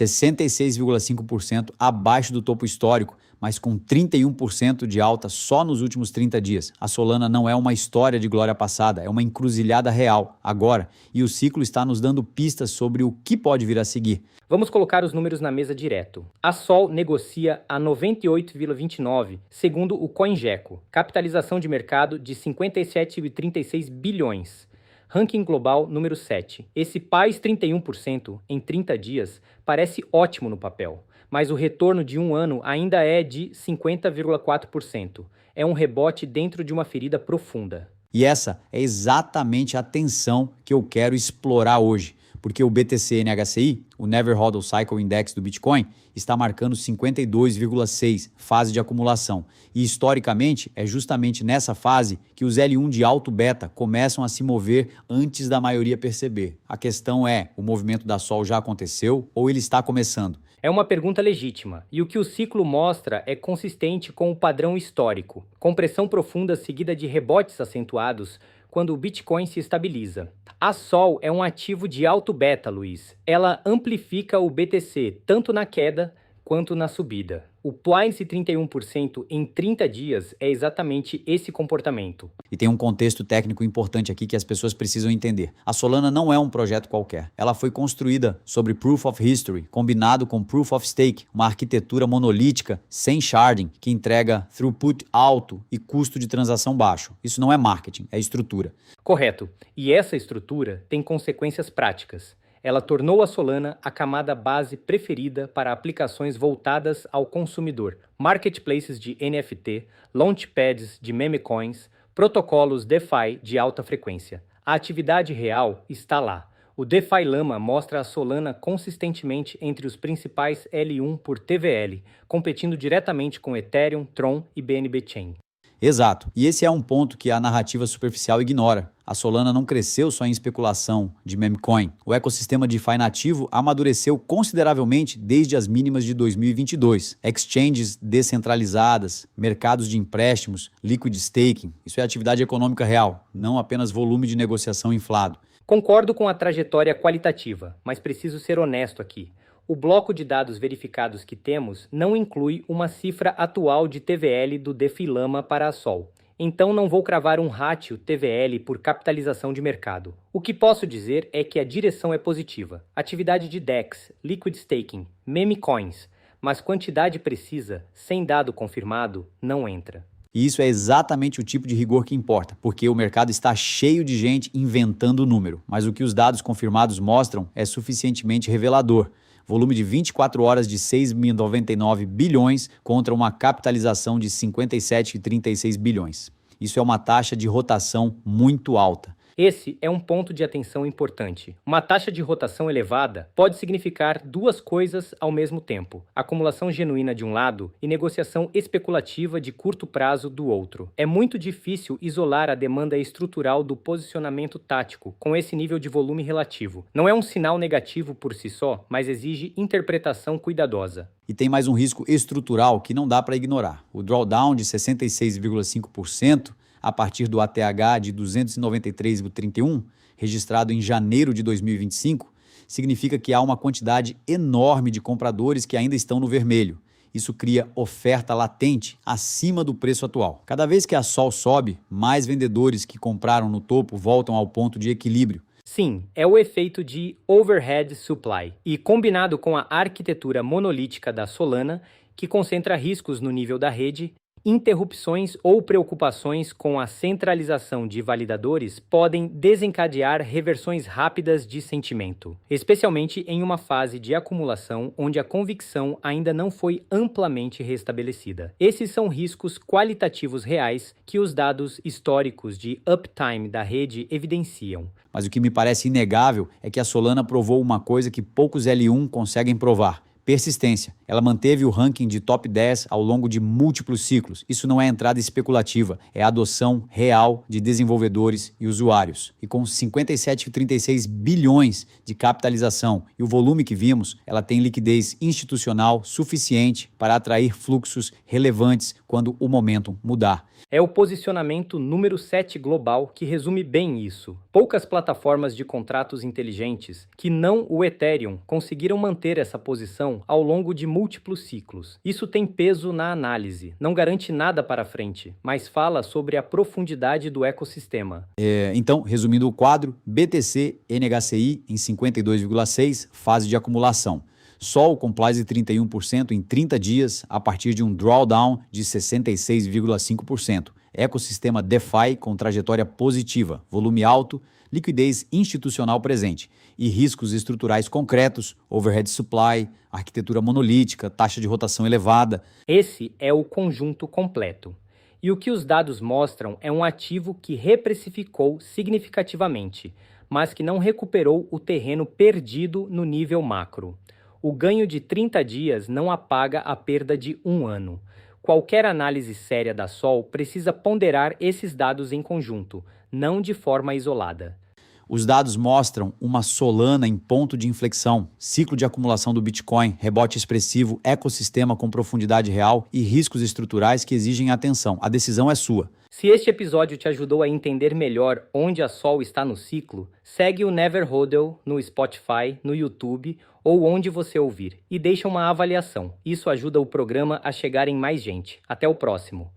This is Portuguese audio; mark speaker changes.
Speaker 1: 66,5% abaixo do topo histórico, mas com 31% de alta só nos últimos 30 dias. A Solana não é uma história de glória passada, é uma encruzilhada real, agora, e o ciclo está nos dando pistas sobre o que pode vir a seguir.
Speaker 2: Vamos colocar os números na mesa direto. A Sol negocia a 98,29, segundo o CoinGecko. Capitalização de mercado de 57,36 bilhões. Ranking global número 7. Esse PAIS 31% em 30 dias parece ótimo no papel, mas o retorno de um ano ainda é de 50,4%. É um rebote dentro de uma ferida profunda.
Speaker 1: E essa é exatamente a tensão que eu quero explorar hoje, porque o BTC NHCI, o Never Hodl Cycle Index do Bitcoin, está marcando 52,6, fase de acumulação. E historicamente, é justamente nessa fase que os L1 de alto beta começam a se mover antes da maioria perceber. A questão é, o movimento da Sol já aconteceu ou ele está começando?
Speaker 2: É uma pergunta legítima, e o que o ciclo mostra é consistente com o padrão histórico, compressão profunda seguida de rebotes acentuados quando o Bitcoin se estabiliza. A Sol é um ativo de alto beta, Luiz. Ela amplifica o BTC tanto na queda quanto na subida. O PAIS 31% em 30 dias é exatamente esse comportamento.
Speaker 1: E tem um contexto técnico importante aqui que as pessoas precisam entender. A Solana não é um projeto qualquer. Ela foi construída sobre Proof of History, combinado com Proof of Stake, uma arquitetura monolítica, sem sharding, que entrega throughput alto e custo de transação baixo. Isso não é marketing, é estrutura.
Speaker 2: Correto. E essa estrutura tem consequências práticas. Ela tornou a Solana a camada base preferida para aplicações voltadas ao consumidor, marketplaces de NFT, launchpads de meme coins, protocolos DeFi de alta frequência. A atividade real está lá. O DeFi Lama mostra a Solana consistentemente entre os principais L1 por TVL, competindo diretamente com Ethereum, Tron e BNB Chain.
Speaker 1: Exato. E esse é um ponto que a narrativa superficial ignora. A Solana não cresceu só em especulação de memecoin. O ecossistema DeFi nativo amadureceu consideravelmente desde as mínimas de 2022. Exchanges descentralizadas, mercados de empréstimos, liquid staking. Isso é atividade econômica real, não apenas volume de negociação inflado.
Speaker 2: Concordo com a trajetória qualitativa, mas preciso ser honesto aqui. O bloco de dados verificados que temos não inclui uma cifra atual de TVL do DeFi Lama para a Sol. Então não vou cravar um ratio TVL por capitalização de mercado. O que posso dizer é que a direção é positiva. Atividade de DEX, Liquid Staking, meme coins, mas quantidade precisa, sem dado confirmado, não entra.
Speaker 1: E isso é exatamente o tipo de rigor que importa, porque o mercado está cheio de gente inventando o número. Mas o que os dados confirmados mostram é suficientemente revelador. Volume de 24 horas de 6.099 bilhões contra uma capitalização de 57,36 bilhões. Isso é uma taxa de rotação muito alta.
Speaker 2: Esse é um ponto de atenção importante. Uma taxa de rotação elevada pode significar duas coisas ao mesmo tempo: acumulação genuína de um lado e negociação especulativa de curto prazo do outro. É muito difícil isolar a demanda estrutural do posicionamento tático com esse nível de volume relativo. Não é um sinal negativo por si só, mas exige interpretação cuidadosa.
Speaker 1: E tem mais um risco estrutural que não dá para ignorar. O drawdown de 66,5% a partir do ATH de 293,31, registrado em janeiro de 2025, significa que há uma quantidade enorme de compradores que ainda estão no vermelho. Isso cria oferta latente acima do preço atual. Cada vez que a Sol sobe, mais vendedores que compraram no topo voltam ao ponto de equilíbrio.
Speaker 2: Sim, é o efeito de overhead supply. E combinado com a arquitetura monolítica da Solana, que concentra riscos no nível da rede, interrupções ou preocupações com a centralização de validadores podem desencadear reversões rápidas de sentimento, especialmente em uma fase de acumulação onde a convicção ainda não foi amplamente restabelecida. Esses são riscos qualitativos reais que os dados históricos de uptime da rede evidenciam.
Speaker 1: Mas o que me parece inegável é que a Solana provou uma coisa que poucos L1 conseguem provar: Persistência. Ela manteve o ranking de top 10 ao longo de múltiplos ciclos. Isso não é entrada especulativa, é adoção real de desenvolvedores e usuários. E com 57,36 bilhões de capitalização e o volume que vimos, ela tem liquidez institucional suficiente para atrair fluxos relevantes quando o momentum mudar.
Speaker 2: É o posicionamento número 7 global que resume bem isso. Poucas plataformas de contratos inteligentes, que não o Ethereum, conseguiram manter essa posição ao longo de múltiplos ciclos. Isso tem peso na análise, não garante nada para frente, mas fala sobre a profundidade do ecossistema.
Speaker 1: Então, resumindo o quadro, BTC NHCI em 52,6, fase de acumulação. Sol com Plaza 31% em 30 dias a partir de um drawdown de 66,5%. Ecossistema DeFi com trajetória positiva, volume alto, liquidez institucional presente e riscos estruturais concretos, overhead supply, arquitetura monolítica, taxa de rotação elevada.
Speaker 2: Esse é o conjunto completo. E o que os dados mostram é um ativo que reprecificou significativamente, mas que não recuperou o terreno perdido no nível macro. O ganho de 30 dias não apaga a perda de um ano. Qualquer análise séria da Sol precisa ponderar esses dados em conjunto, não de forma isolada.
Speaker 1: Os dados mostram uma Solana em ponto de inflexão, ciclo de acumulação do Bitcoin, rebote expressivo, ecossistema com profundidade real e riscos estruturais que exigem atenção. A decisão é sua.
Speaker 2: Se este episódio te ajudou a entender melhor onde a Sol está no ciclo, segue o Never Hodl no Spotify, no YouTube ou onde você ouvir e deixa uma avaliação. Isso ajuda o programa a chegar em mais gente. Até o próximo.